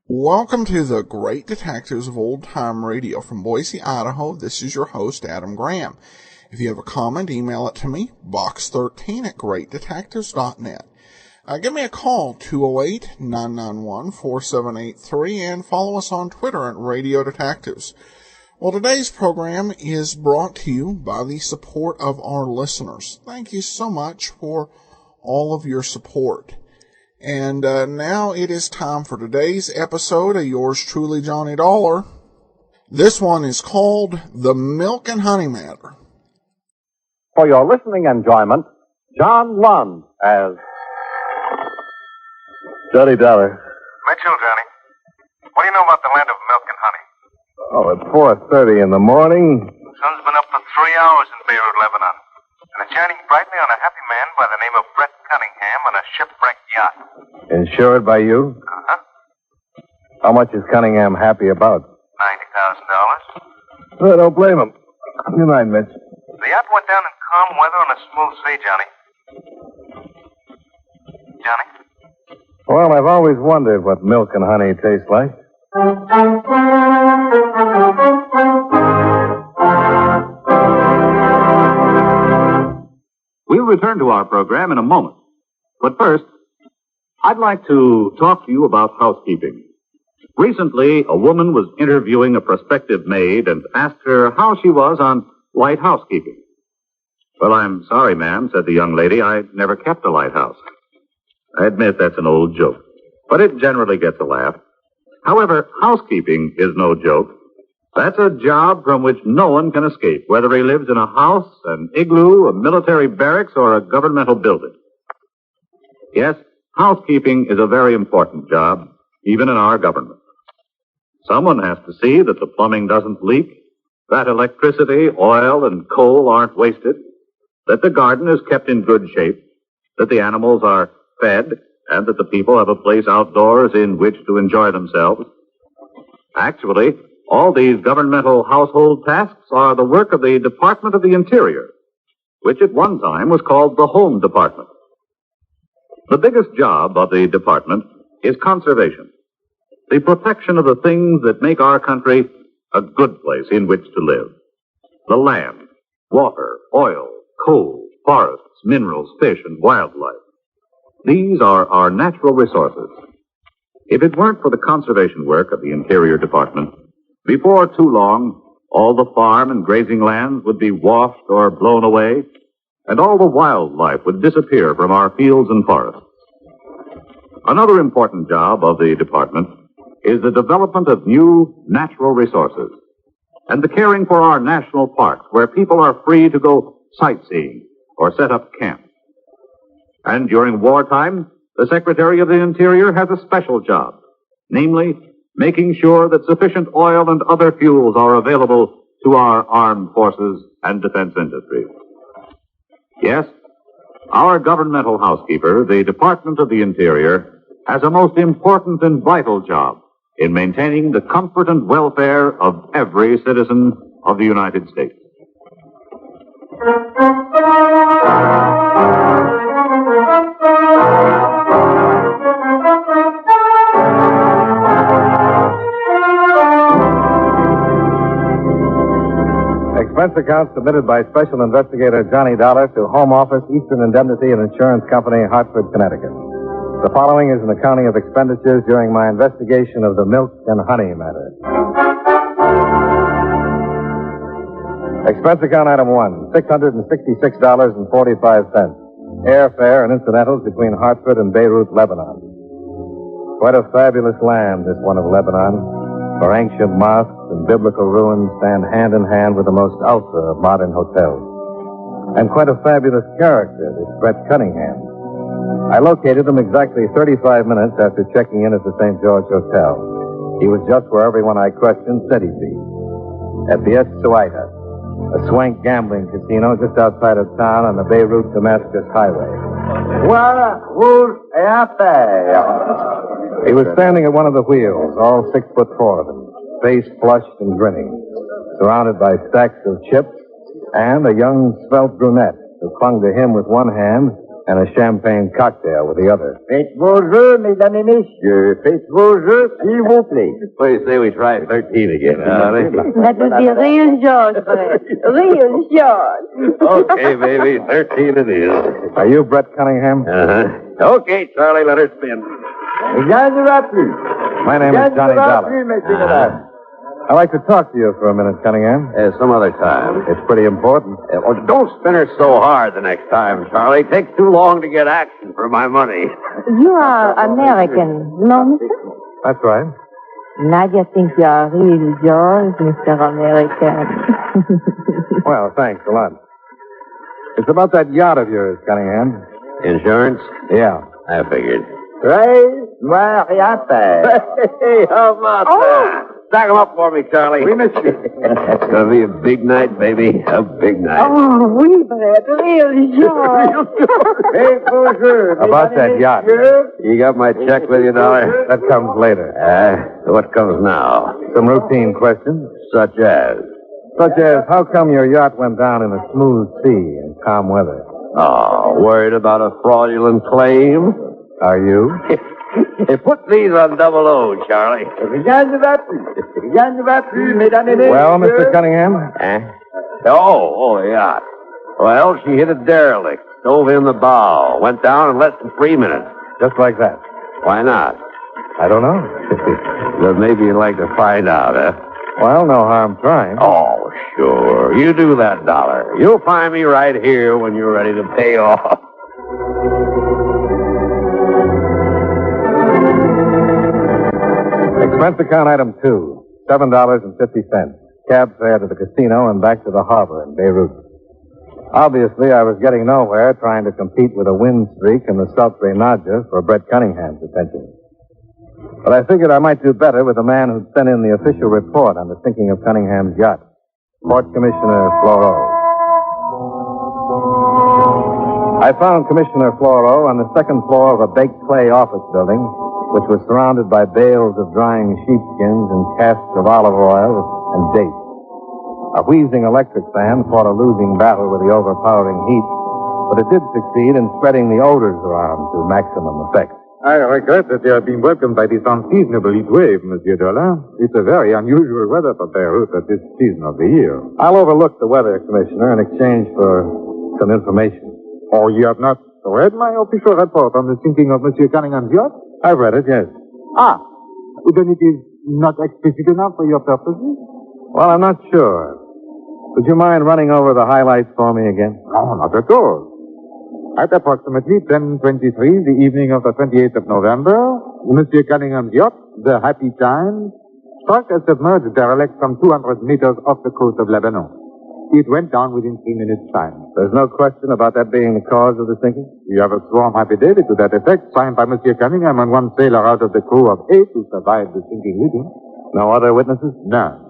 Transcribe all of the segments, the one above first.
Welcome to the Great Detectives of Old Time Radio from Boise, Idaho. This is your host, Adam Graham. If you have a comment, email it to me, box13@greatdetectives.net. Give me a call, 208-991-4783, and follow us on Twitter at Radio Detectives. Well, today's program is brought to you by the support of our listeners. Thank you so much for all of your support. And now it is time for today's episode of yours truly, Johnny Dollar. This one is called The Milk and Honey Matter. For your listening enjoyment, John Lund as Johnny Dollar. Mitchell, Johnny. What do you know about the land of milk and honey? Oh, it's 4:30 in the morning. The sun's been up for 3 hours in Beirut, Lebanon. And it's shining brightly on a happy man by the name of Brett Cunningham on a shipwrecked yacht. Insured by you? Uh-huh. How much is Cunningham happy about? $90,000. I don't blame him. Good night, Mitch. The yacht went down in calm weather on a smooth sea, Johnny. Johnny? Well, I've always wondered what milk and honey taste like. We'll return to our program in a moment. But first, I'd like to talk to you about housekeeping. Recently, a woman was interviewing a prospective maid and asked her how she was on light housekeeping. Well, I'm sorry, ma'am, said the young lady. I never kept a lighthouse. I admit that's an old joke, but it generally gets a laugh. However, housekeeping is no joke. That's a job from which no one can escape, whether he lives in a house, an igloo, a military barracks, or a governmental building. Yes, housekeeping is a very important job, even in our government. Someone has to see that the plumbing doesn't leak, that electricity, oil, and coal aren't wasted, that the garden is kept in good shape, that the animals are fed, and that the people have a place outdoors in which to enjoy themselves. Actually, all these governmental household tasks are the work of the Department of the Interior, which at one time was called the Home Department. The biggest job of the department is conservation, the protection of the things that make our country a good place in which to live. The land, water, oil, coal, forests, minerals, fish, and wildlife. These are our natural resources. If it weren't for the conservation work of the Interior Department, before too long, all the farm and grazing lands would be washed or blown away, and all the wildlife would disappear from our fields and forests. Another important job of the department is the development of new natural resources and the caring for our national parks where people are free to go sightseeing or set up camp. And during wartime, the Secretary of the Interior has a special job, namely, making sure that sufficient oil and other fuels are available to our armed forces and defense industries. Yes, our governmental housekeeper, the Department of the Interior, has a most important and vital job in maintaining the comfort and welfare of every citizen of the United States. Expense account submitted by Special Investigator Johnny Dollar to Home Office, Eastern Indemnity and Insurance Company, Hartford, Connecticut. The following is an accounting of expenditures during my investigation of the milk and honey matter. Expense account item 1, $666.45. Airfare and incidentals between Hartford and Beirut, Lebanon. Quite a fabulous land, this one of Lebanon, where ancient mosques and biblical ruins stand hand in hand with the most ultra of modern hotels. And quite a fabulous character, this Brett Cunningham. I located him exactly 35 minutes after checking in at the St. George Hotel. He was just where everyone I questioned said he'd be. At the Suaita, a swank gambling casino just outside of town on the Beirut-Damascus highway. He was standing at one of the wheels, all 6'4" of him, face flushed and grinning, surrounded by stacks of chips and a young, svelte brunette who clung to him with one hand and a champagne cocktail with the other. Faites vos jeux, mesdames et messieurs. Faites vos jeux, s'il vous plaît. What do you say we try 13 again, honey? That would be real George, Fred. Real George. Okay, baby, 13 it is. Are you Brett Cunningham? Uh-huh. Okay, Charlie, let her spin. My name is Johnny Dollar. I'd like to talk to you for a minute, Cunningham. Some other time. It's pretty important. Don't spin her so hard the next time, Charlie. It takes too long to get action for my money. You are American, no, mister? That's right. Nadia thinks you are real George, Mr. American. Well, thanks a lot. It's about that yacht of yours, Cunningham. Insurance? Yeah. I figured. Très noir et à faire. Hey, how about that? Stack them up for me, Charlie. We miss you. It's going to be a big night, baby. A big night. Oh, oui, Brett, real George. Faites vos jeux, About that yacht. You got my check with you, Dollar? That comes later. What comes now? Some routine questions. Such as? How come your yacht went down in a smooth sea in calm weather? Oh, worried about a fraudulent claim? Are you? Hey, put these on double O, Charlie. Rien ne va plus, mesdames et messieurs. Well, Mr. Cunningham? Oh, yeah. Well, she hit a derelict, dove in the bow, went down in less than 3 minutes. Just like that. Why not? I don't know. Then maybe you'd like to find out, huh? Well, no harm trying. Oh, sure. You do that, Dollar. You'll find me right here when you're ready to pay off. Expense account item 2, $7.50. Cab fare to the casino and back to the harbor in Beirut. Obviously, I was getting nowhere trying to compete with a win streak in the sultry Nadja for Brett Cunningham's attention. But I figured I might do better with the man who'd sent in the official report on the sinking of Cunningham's yacht, Port Commissioner Floro. I found Commissioner Floro on the second floor of a baked clay office building, which was surrounded by bales of drying sheepskins and casks of olive oil and dates. A wheezing electric fan fought a losing battle with the overpowering heat, but it did succeed in spreading the odors around to maximum effect. I regret that you have been welcomed by this unseasonable heat wave, Monsieur Dollar. It's a very unusual weather for Beirut at this season of the year. I'll overlook the weather, Commissioner, in exchange for some information. Oh, you have not read my official report on the sinking of Monsieur Cunningham's yacht? I've read it, yes. Then it is not explicit enough for your purposes? Well, I'm not sure. Would you mind running over the highlights for me again? No, not at all. At approximately 10:23, the evening of the 28th of November, Monsieur Cunningham's yacht, the Happy Time, struck a submerged derelict some 200 meters off the coast of Lebanon. It went down within 3 minutes' time. There's no question about that being the cause of the sinking? We have a sworn affidavit to that effect, signed by Monsieur Cunningham and one sailor out of the crew of 8 who survived the sinking living. No other witnesses? None.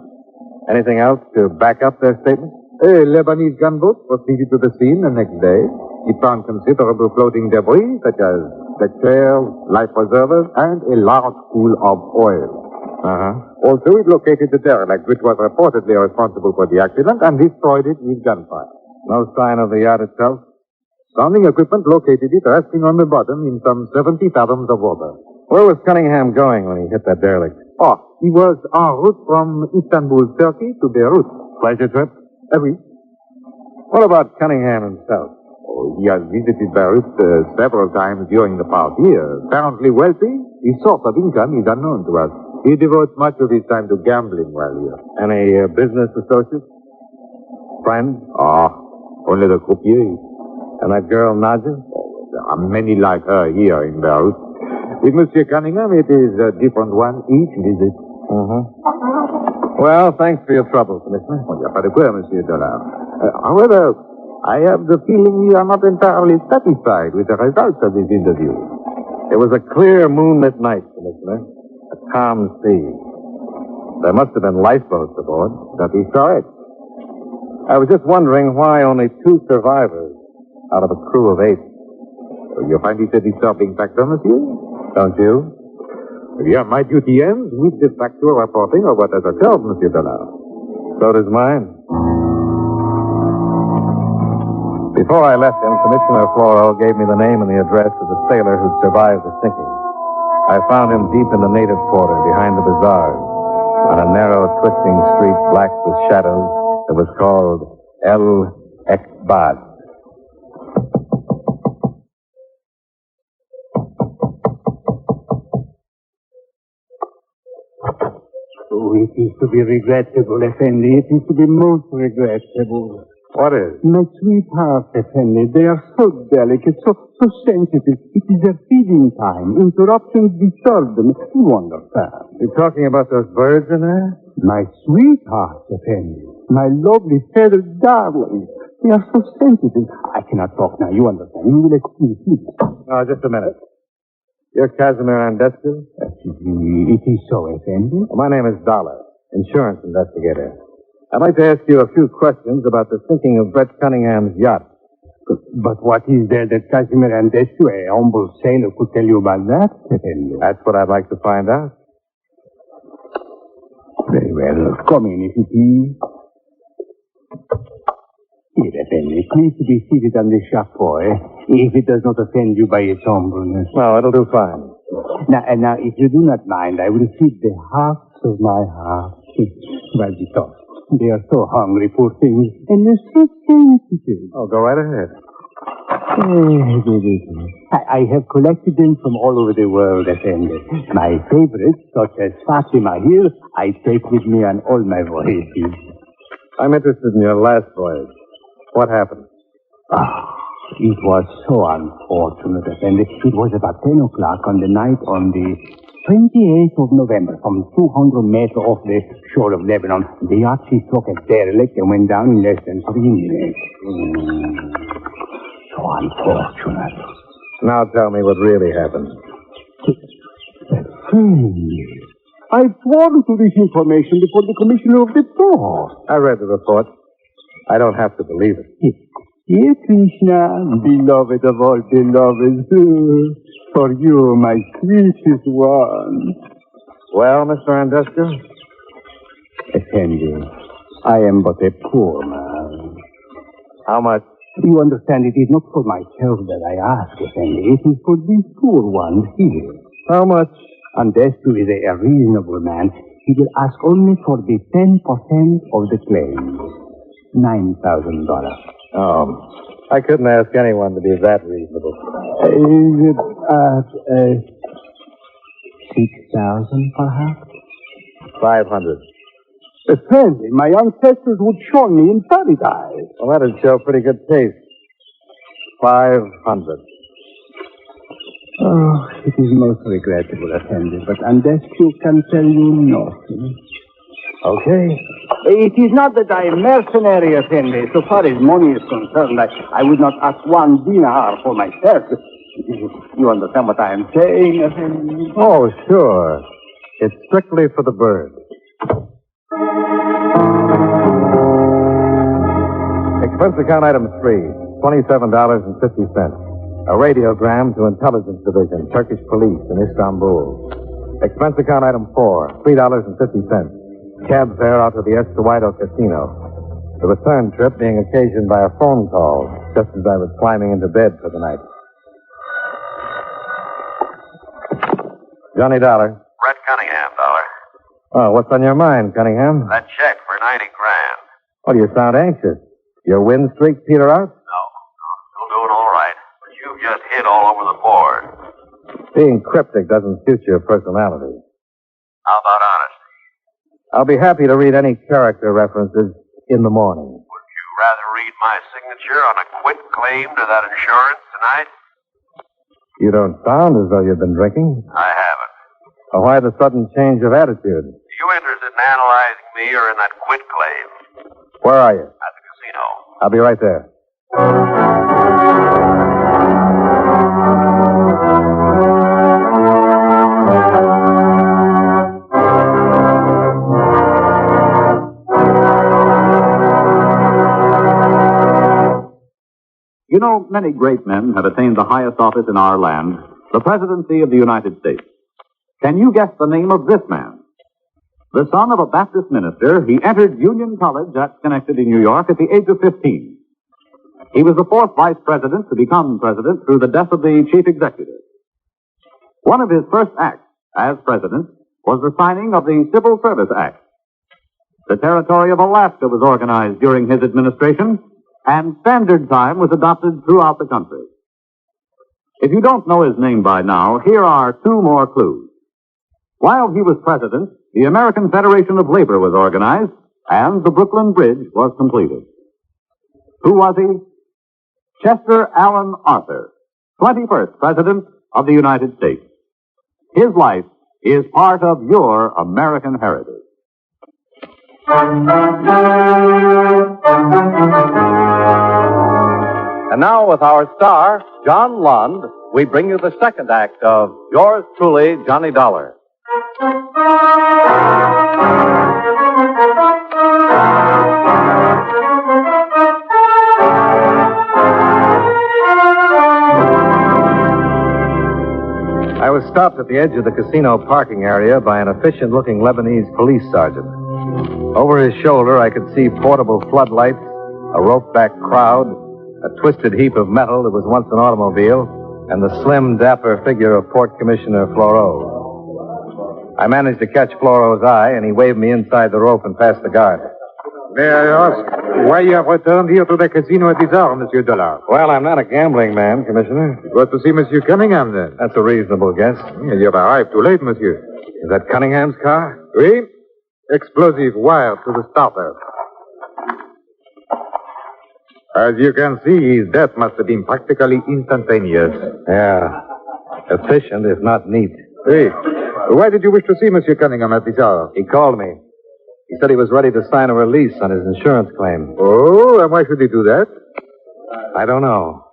Anything else to back up their statement? A Lebanese gunboat proceeded to the scene the next day. It found considerable floating debris, such as deck chairs, life preservers, and a large pool of oil. Also, it located the derelict, which was reportedly responsible for the accident, and destroyed it with gunfire. No sign of the yacht itself? Sounding equipment located it resting on the bottom in some 70 fathoms of water. Where was Cunningham going when he hit that derelict? He was en route from Istanbul, Turkey to Beirut. Pleasure trip? Oui. What about Cunningham himself? He has visited Beirut several times during the past year. Apparently wealthy, his source of income is unknown to us. He devotes much of his time to gambling while here. Any business associates? Friends? Only the croupiers. And that girl, Nadja? There are many like her here in Beirut. With Monsieur Cunningham, it is a different one each visit. Well, thanks for your trouble, Commissioner. Pas de quoi, Monsieur Dollar. However, I have the feeling you are not entirely satisfied with the results of this interview. It was a clear moonlit night, Commissioner. A calm sea. There must have been lifeboats aboard. That is correct. I was just wondering why only 2 survivors out of a crew of 8. You find it a disturbing factor, monsieur? Don't you? Yeah, my duty ends with the factual reporting of what has occurred, Monsieur Dollar. So does mine. Before I left him, Commissioner Floro gave me the name and the address of the sailor who survived the sinking. I found him deep in the native quarter, behind the bazaars, on a narrow, twisting street black with shadows that was called El Ekbad. Oh, it is to be regrettable, Effendi. It is to be most regrettable. What is? My sweetheart, Effendi, they are so delicate, so sensitive. It is their feeding time. Interruptions disturb them. You understand. You talking about those birds in there? My sweetheart, Effendi. My lovely feathered darling. They are so sensitive. I cannot talk now. You understand. You will excuse me. Oh, just a minute. You're Casimir Andescu? It is so, Effendi. My name is Dollar, insurance investigator. I'd like to ask you a few questions about the sinking of Brett Cunningham's yacht. But what is there that Casimir Andescu, a humble sailor, could tell you about that, Effendi? That's what I'd like to find out. Very well. Come in, if it is. Here, Effendi. Please to be seated on the chapeau, if it does not offend you by its humbleness. No, it'll do fine. Now, if you do not mind, I will feed the hearts of my heart while we talk. They are so hungry, poor things, and they're so sensitive. Oh, go right ahead. I have collected them from all over the world, Effendi. My favorites, such as Fatima here, I take with me on all my voyages. I'm interested in your last voyage. What happened? It was so unfortunate, Effendi. It was about 10 o'clock on the night on the 28th of November, some 200 meters off the shore of Lebanon. The yacht she struck a derelict and went down in less than 3 minutes. So unfortunate. Now tell me what really happened. I sworn to this information before the commissioner of the port. I read the report. I don't have to believe it. Dear Krishna, beloved of all beloveds, for you, my sweetest one. Well, Mr. Andescu? Effendi, I am but a poor man. How much? You understand, it is not for myself that I ask, Effendi. It is for these poor ones here. How much? Andescu is a reasonable man. He will ask only for the 10% of the claim. $9,000. Oh, I couldn't ask anyone to be that reasonable. 6,000, perhaps? 500. Effendi, my ancestors would shun me in paradise. Well, that'd show pretty good taste. 500. Oh, it is most regrettable, Effendi, but Andescu can tell you nothing. Okay. It is not that I am mercenary, Effendi. So far as money is concerned, I would not ask 1 dinar for myself. You understand what I am saying, Effendi? Oh, sure. It's strictly for the bird. Expense account item 3, $27.50. A radiogram to Intelligence Division, Turkish Police in Istanbul. Expense account item 4, $3.50. Cab fare out to the Escowido Casino. The return trip being occasioned by a phone call just as I was climbing into bed for the night. Johnny Dollar. Brett Cunningham, Dollar. Oh, what's on your mind, Cunningham? That check for $90,000. Well, you sound anxious. Your win streak peter out? No, still doing all right. But you've just hit all over the board. Being cryptic doesn't suit your personality. How about honesty? I'll be happy to read any character references in the morning. Would you rather read my signature on a quit claim to that insurance tonight? You don't sound as though you've been drinking. I haven't. Well, why the sudden change of attitude? Are you interested in analyzing me or in that quit claim? Where are you? At the casino. I'll be right there. You know, many great men have attained the highest office in our land, the presidency of the United States. Can you guess the name of this man? The son of a Baptist minister, he entered Union College at Schenectady, New York, at the age of 15. He was the fourth vice president to become president through the death of the chief executive. One of his first acts as president was the signing of the Civil Service Act. The territory of Alaska was organized during his administration, and standard time was adopted throughout the country. If you don't know his name by now, here are two more clues. While he was president, the American Federation of Labor was organized, and the Brooklyn Bridge was completed. Who was he? Chester Allen Arthur, 21st President of the United States. His life is part of your American heritage. And now, with our star, John Lund, we bring you the second act of Yours Truly, Johnny Dollar. I was stopped at the edge of the casino parking area by an efficient-looking Lebanese police sergeant. Over his shoulder, I could see portable floodlights, a rope-back crowd, a twisted heap of metal that was once an automobile, and the slim, dapper figure of Port Commissioner Floro. I managed to catch Floro's eye, and he waved me inside the rope and past the guard. May I ask why you have returned here to the casino at this hour, Monsieur Dollar? Well, I'm not a gambling man, Commissioner. You got to see Monsieur Cunningham, then. That's a reasonable guess. You have arrived too late, Monsieur. Is that Cunningham's car? Oui. Explosive wire to the starter. As you can see, his death must have been practically instantaneous. Yeah. Efficient, if not neat. Hey, why did you wish to see Monsieur Cunningham at this hour? He called me. He said he was ready to sign a release on his insurance claim. Oh, and why should he do that? I don't know.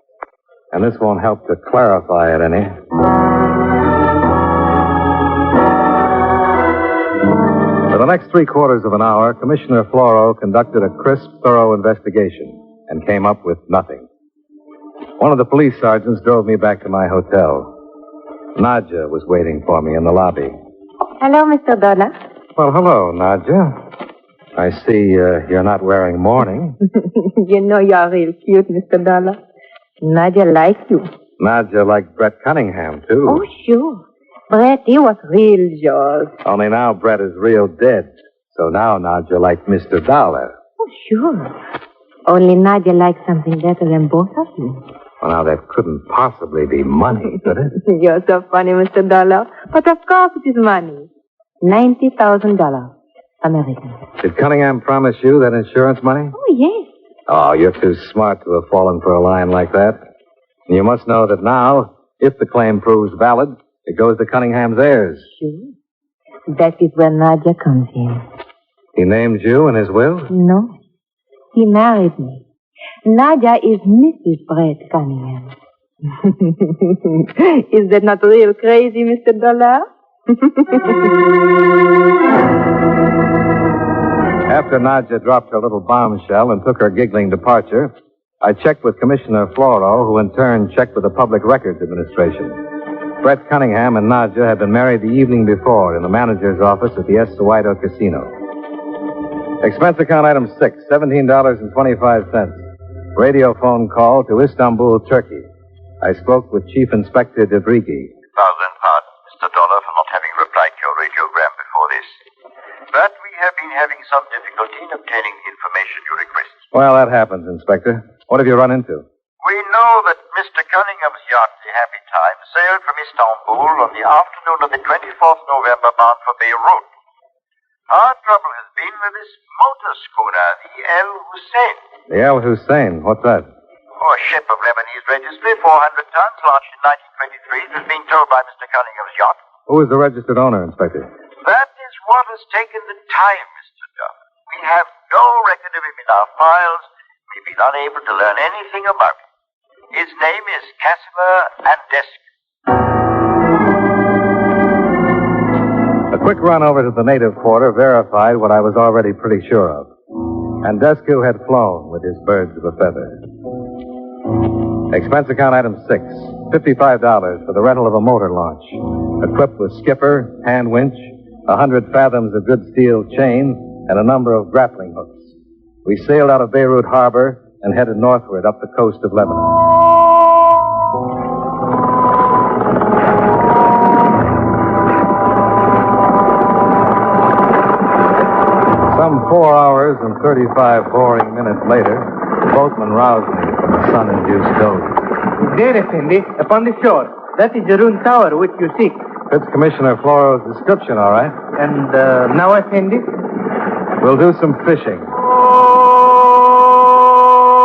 And this won't help to clarify it any. For the next 3/4 of an hour, Commissioner Floro conducted a crisp, thorough investigation and came up with nothing. One of the police sergeants drove me back to my hotel. Nadja was waiting for me in the lobby. Hello, Mr. Dollar. Well, hello, Nadja. I see you're not wearing mourning. You know you're real cute, Mr. Dollar. Nadia likes you. Nadja liked Brett Cunningham, too. Oh, sure. Brett, he was real yours. Only now Brett is real dead. So now Nadja likes Mr. Dollar. Oh, sure. Only Nadia likes something better than both of you. Well, now that couldn't possibly be money, could it? You're so funny, Mr. Dollar. But of course it is money. $90,000. American. Did Cunningham promise you that insurance money? Oh, yes. Oh, you're too smart to have fallen for a line like that. And you must know that now, if the claim proves valid, it goes to Cunningham's heirs. Sure. That is where Nadia comes in. He named you in his will? No. He married me. Nadia is Mrs. Brett Cunningham. Is that not real crazy, Mr. Dollar? After Nadja dropped her little bombshell and took her giggling departure, I checked with Commissioner Floro, who in turn checked with the Public Records Administration. Brett Cunningham and Nadja had been married the evening before in the manager's office at the Estuado Casino. Expense account item 6, $17.25. Radio phone call to Istanbul, Turkey. I spoke with Chief Inspector Debrigi. Pardon, Mr. Dollar, for not having replied to your radiogram before this. But we have been having some difficulty in obtaining the information you request. Well, that happens, Inspector. What have you run into? We know that Mr. Cunningham's yacht, the Happy Time, sailed from Istanbul on the afternoon of the 24th November bound for Beirut. Our trouble has been with this motor schooner, the El Hussein. The El Hussein? What's that? A ship of Lebanese registry, 400 tons, launched in 1923, has been towed by Mr. Cunningham's yacht. Who is the registered owner, Inspector? That is what has taken the time, Mr. Duff. We have no record of him in our files. We've been unable to learn anything about him. His name is Casimir Andescu. A quick run over to the native quarter verified what I was already pretty sure of. Andescu had flown with his birds of a feather. Expense account item 6. $55 for the rental of a motor launch. Equipped with skipper, hand winch, 100 fathoms of good steel chain, and a number of grappling hooks. We sailed out of Beirut Harbor and headed northward up the coast of Lebanon. Some 4 hours and 35 boring minutes later, the boatman roused me from a sun-induced doze. There, Effendi, upon the shore. That is the ruined tower which you seek. Fits Commissioner Floro's description, all right. And now, Effendi? We'll do some fishing.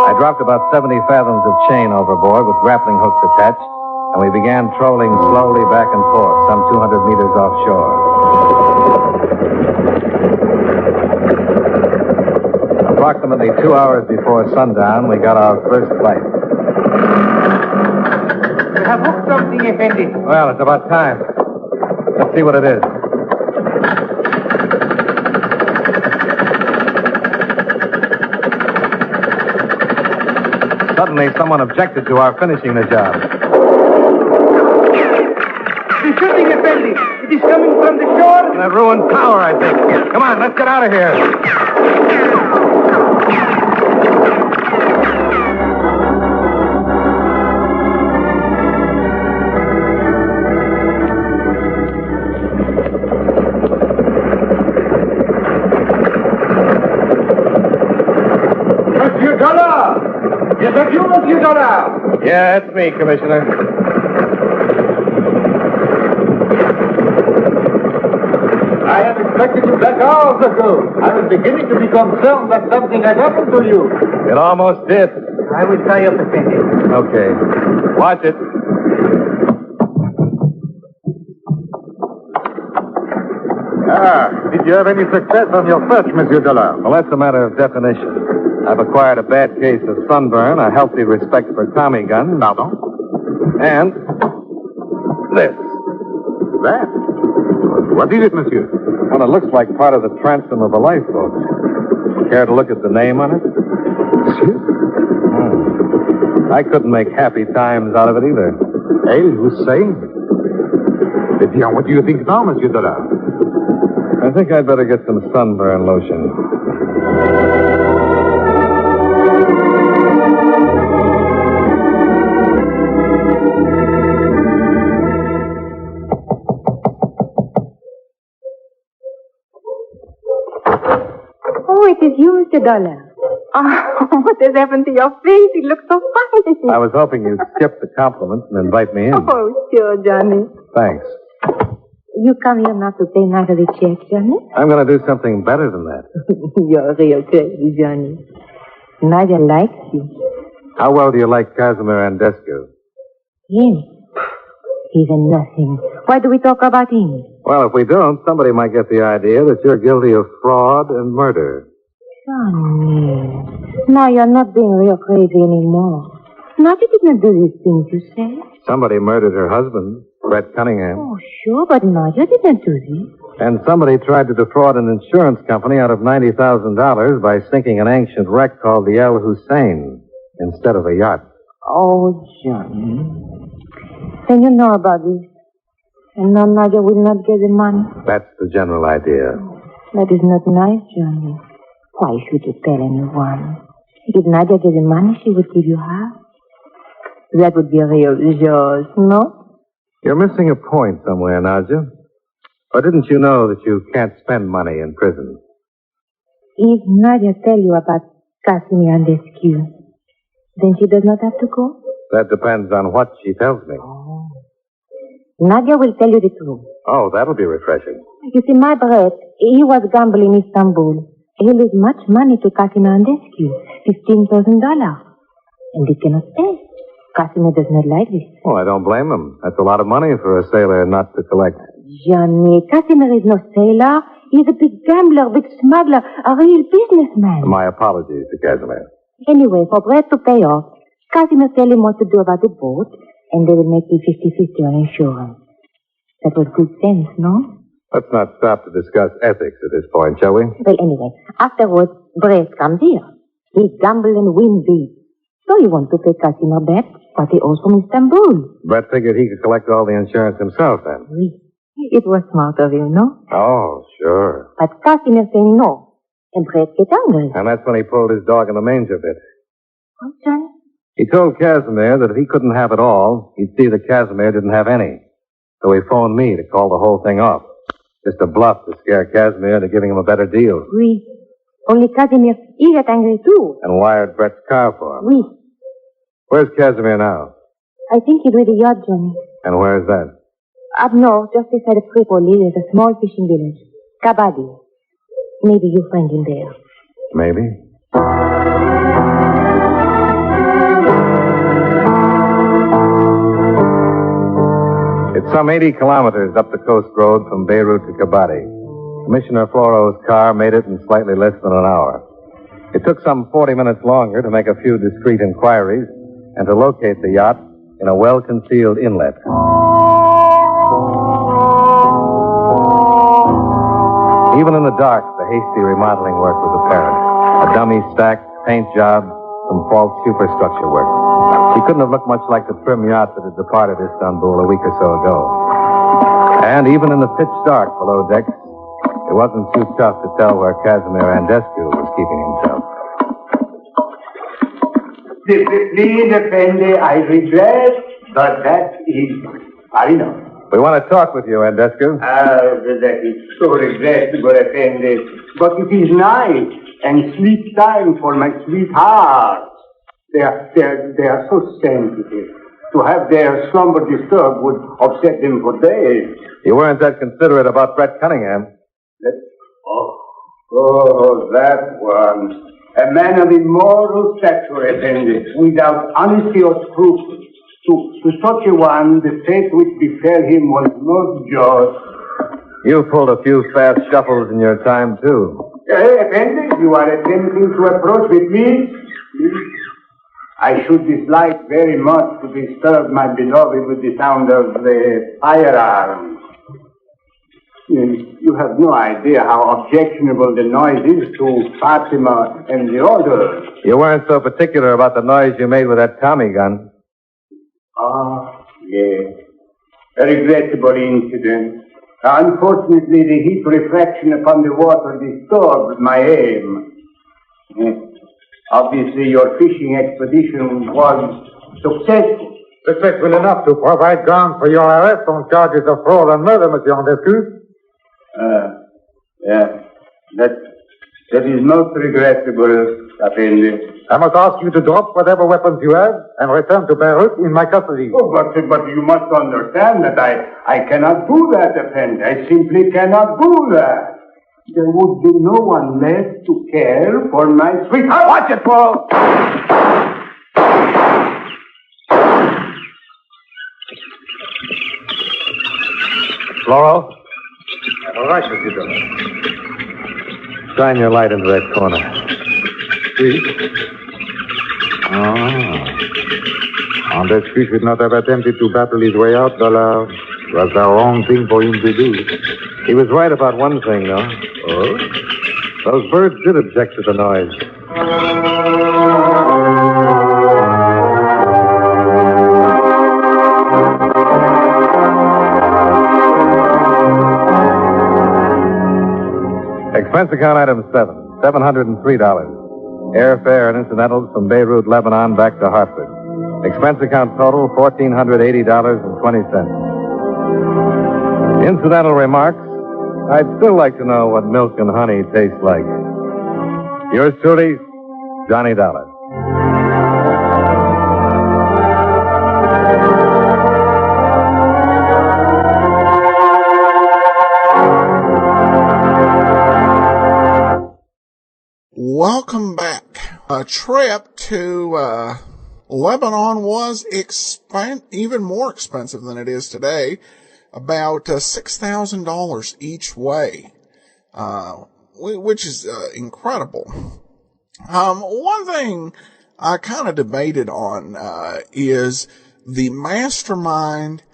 I dropped about 70 fathoms of chain overboard with grappling hooks attached, and we began trolling slowly back and forth, some 200 meters offshore. Approximately 2 hours before sundown, we got our first bite. We have hooked something, Effendi. Well, it's about time. Let's see what it is. Suddenly, someone objected to our finishing the job. The shooting, Effendi. It is coming from the shore. That ruined tower, I think. Come on, let's get out of here. Monsieur Dollar! Is that you, Monsieur Dollar? Yeah, it's me, Commissioner. I have expected you back hours ago. I was beginning to be concerned that something had happened to you. It almost did. I will tie up Effendi. Okay. Watch it. Did you have any success on your search, Monsieur Dollar? Well, that's a matter of definition. I've acquired a bad case of sunburn, a healthy respect for Tommy guns. Pardon? And this. That? What is it, monsieur? Well, it looks like part of the transom of a lifeboat. Care to look at the name on it? I couldn't make happy times out of it either. El Hussein. Bien, what do you think now, Monsieur Dollar? I think I'd better get some sunburn lotion. Oh, it is you, Mr. Dollar. Oh, what has happened to your face? It looks so funny. I was hoping you'd skip the compliments and invite me in. Oh, sure, Johnny. Thanks. You come here not to pay neither the check, Johnny? I'm going to do something better than that. You're real crazy, Johnny. Nadia likes you. How well do you like Casimir Andescu? Him? He's a nothing. Why do we talk about him? Well, if we don't, somebody might get the idea that you're guilty of fraud and murder. Johnny, now you're not being real crazy anymore. Nadia did not do these things you say. Somebody murdered her husband, Brett Cunningham. Oh, sure, but Nadia did not do this. And somebody tried to defraud an insurance company out of $90,000 by sinking an ancient wreck called the El Hussein instead of a yacht. Oh, Johnny. Then you know about this. And now Nadia will not get the money. That's the general idea. That is not nice, Johnny. Why should you tell anyone? If Nadia get the money, she would give you half. That would be real yours, no? You're missing a point somewhere, Nadia. Or didn't you know that you can't spend money in prison? If Nadia tell you about Casimir and Andescu, then she does not have to go? That depends on what she tells me. Oh. Nadia will tell you the truth. Oh, that'll be refreshing. You see, my Brett, he was gambling in Istanbul. He lose much money to Casimir and Andescu, $15,000. And he cannot pay. Casimir does not like this. Well, I don't blame him. That's a lot of money for a sailor not to collect. Johnny, Casimir is no sailor. He's a big gambler, big smuggler, a real businessman. My apologies to Casimir. Anyway, for Brett to pay off, Casimir tell him what to do about the boat, and they will make it 50-50 on insurance. That was good sense, no? Let's not stop to discuss ethics at this point, shall we? Well, anyway, afterwards, Brett comes here. He gamble and win big. So you want to pay Casimir back but he owes from Istanbul. Brett figured he could collect all the insurance himself then. Oui. It was smart of you, no? Oh, sure. But Casimir say no. And Brett get angry. And that's when he pulled his dog in the manger bit. What, Johnny? He told Casimir that if he couldn't have it all, he'd see that Casimir didn't have any. So he phoned me to call the whole thing off. Just a bluff to scare Casimir into giving him a better deal. Oui. Only Casimir, he get angry too. And wired Brett's car for him. Oui. Where's Casimir now? I think he's with the yacht, Johnny. And where's that? Up north, just beside of Tripoli, there's a small fishing village. Kabadi. Maybe you'll find him there. Maybe. It's some 80 kilometers up the coast road from Beirut to Kabadi. Commissioner Floro's car made it in slightly less than an hour. It took some 40 minutes longer to make a few discreet inquiries and to locate the yacht in a well-concealed inlet. Even in the dark, the hasty remodeling work was apparent. A dummy stack, paint job, some false superstructure work. She couldn't have looked much like the trim yacht that had departed Istanbul a week or so ago. And even in the pitch dark below decks, it wasn't too tough to tell where Casimir Andescu was keeping himself. Please, Effendi, I regret, but that is enough. We want to talk with you, Andescu. That is so regrettable, Effendi. But it is night and sleep time for my sweetheart. They are so sensitive. To have their slumber disturbed would upset them for days. You weren't that considerate about Brett Cunningham. That one. A man of immoral stature, Effendi, without honesty or scruples. To such a one, the fate which befell him was not just. You pulled a few fast shuffles in your time, too. Effendi, you are attempting to approach with me? I should dislike very much to disturb my beloved with the sound of the firearms. You have no idea how objectionable the noise is to Fatima and the others. You weren't so particular about the noise you made with that Tommy gun. Ah, yes. A regrettable incident. Unfortunately, the heat refraction upon the water disturbed my aim. Obviously, your fishing expedition was successful. Successful enough to provide ground for your arrest on charges of fraud and murder, Monsieur Andescu. Yeah. That is most regrettable, Effendi. I must ask you to drop whatever weapons you have and return to Beirut in my custody. Oh, but you must understand that I cannot do that, Effendi. I simply cannot do that. There would be no one left to care for my sweetheart. Watch it, Paul! Floro? All right, Monsieur Dillon. Shine your light into that corner. See? Andescu should not have attempted to battle his way out, Dollar. It was the wrong thing for him to do. He was right about one thing, though. Oh? Those birds did object to the noise. Expense account item 7, $703. Airfare and incidentals from Beirut, Lebanon, back to Hartford. Expense account total, $1,480.20. Incidental remarks, I'd still like to know what milk and honey taste like. Yours truly, Johnny Dollar. Welcome back. A trip to Lebanon was even more expensive than it is today. About $6,000 each way, which is incredible. One thing I kind of debated on is the mastermind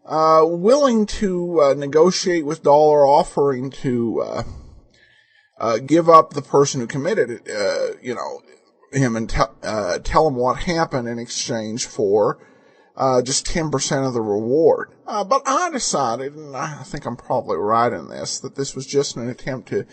willing to negotiate with Dollar, offering to give up the person who committed it, him, and tell him what happened in exchange for just 10% of the reward. But I decided, and I think I'm probably right in this, that this was just an attempt to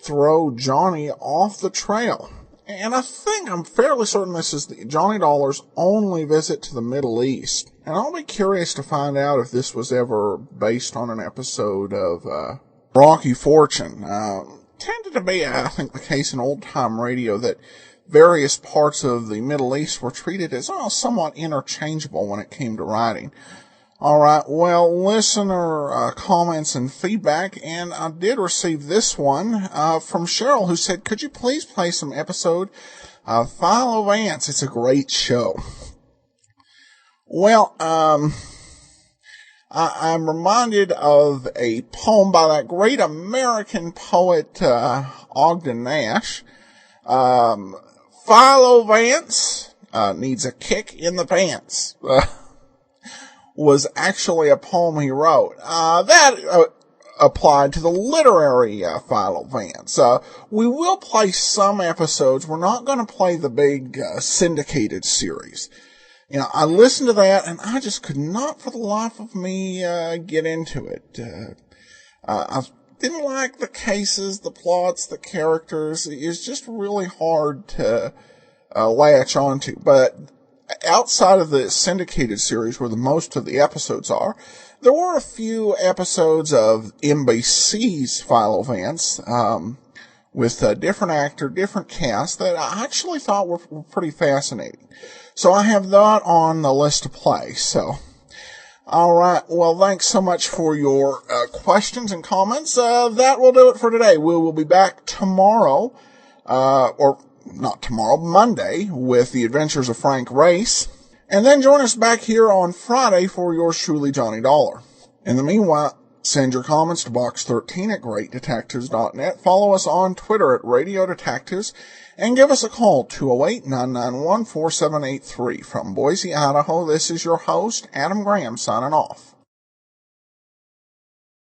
throw Johnny off the trail. And I think I'm fairly certain this is Johnny Dollar's only visit to the Middle East. And I'll be curious to find out if this was ever based on an episode of Rocky Fortune. Tended to be, I think, the case in old-time radio that various parts of the Middle East were treated as somewhat interchangeable when it came to writing. All right, well, listener comments and feedback, and I did receive this one from Cheryl, who said, could you please play some episode of Philo Vance? It's a great show. Well, I'm reminded of a poem by that great American poet Ogden Nash. Philo Vance needs a kick in the pants. Was actually a poem he wrote. That applied to the literary Philo Vance. We will play some episodes. We're not going to play the big syndicated series. You know, I listened to that, and I just could not for the life of me get into it. I didn't like the cases, the plots, the characters. It was just really hard to latch onto. But outside of the syndicated series, where the most of the episodes are, there were a few episodes of NBC's Philo Vance, with a different actor, different cast, that I actually thought were pretty fascinating. So I have that on the list to play. So, alright, well, thanks so much for your questions and comments. That will do it for today. We will be back tomorrow, or not tomorrow, Monday, with the adventures of Frank Race. And then join us back here on Friday for yours truly, Johnny Dollar. In the meanwhile, send your comments to box13 at greatdetectives.net. Follow us on Twitter at Radio Detectives. And give us a call, 208-991-4783. From Boise, Idaho, this is your host, Adam Graham, signing off.